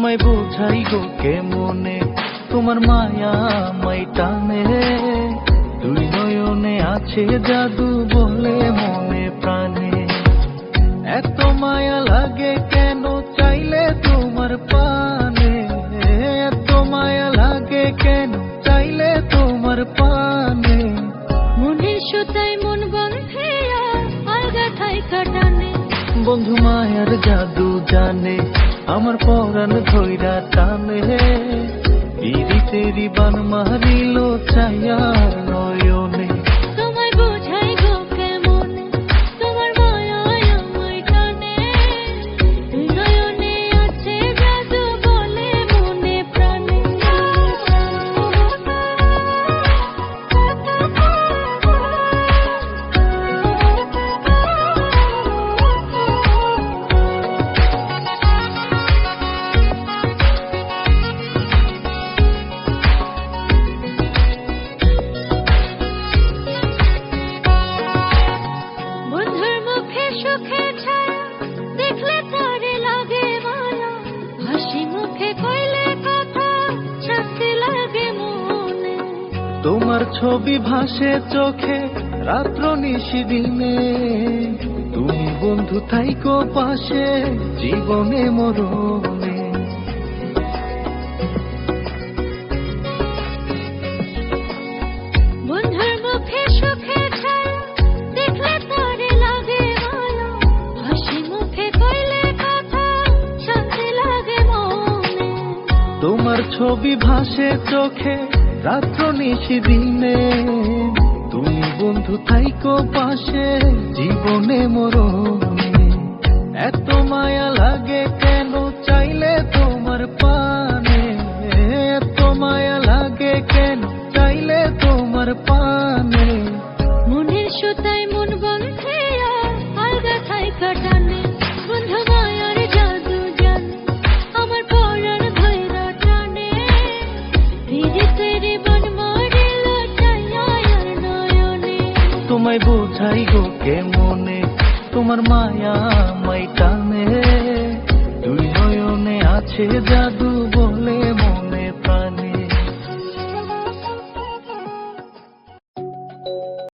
তোমায় বোঝাই গো কেমনে, তোমার মায়া আমায় টানে। দুই নয়নে আছে জাদু বলে মনে প্রাণে। এত মায়া লাগে কেন চাইলে তোমার পানে, এত মায়া লাগে কেন চাইলে তোমার পানে। মনের সুতায় মন বন্ধে আলগা থাই কাটানে। বন্ধু মায়ার জাদু জানে, আমার পরাণ ধইরা টানে। ইরিতেরি বান মারিল ছায়ার নয়নে। তোমায় বোঝাই গো কেমনে, তোমার মায়া আমায় টানে। দুই নয়নে আছে জাদু বলে মনে প্রাণে। বন্ধুর মুখে সুখের ছায়া দেখলে তারে লাগে মায়া। হাসি মুখে কইলে কথা শান্তি লাগে মনে। তোমার ছবি ভাসে চোখে রাত্র নিশি দিনে। তুমি বন্ধু থাইকো পাশে জীবনে মরণে। বন্ধুর মুখে সুখের ছায়া দেখলে তারে লাগে মায়া। হাসি মুখে কইলে কথা শান্তি লাগে মনে। তোমার ছবি ভাসে চোখে রাত্র নিশি দিনে। তুমি বন্ধু থাইকো পাশে জীবনে মরণে। এত মায়া লাগে কেন চাইলে তোমার পানে, এত মায়া লাগে কেন চাইলে তোমার পানে। মনের সুতায় মন বন্ধে আলগা থাই কাটানে। বন্ধু মায়ার জাদু জানে, আমার পরাণ ধইরা টানে। ফিরিতেরি বন মারিল ছায়ার নয়নে। তোমায় বোঝাই গো কেমনে, তোমার মায়া আমায় টানে। দুই নয়নে আছে জাদু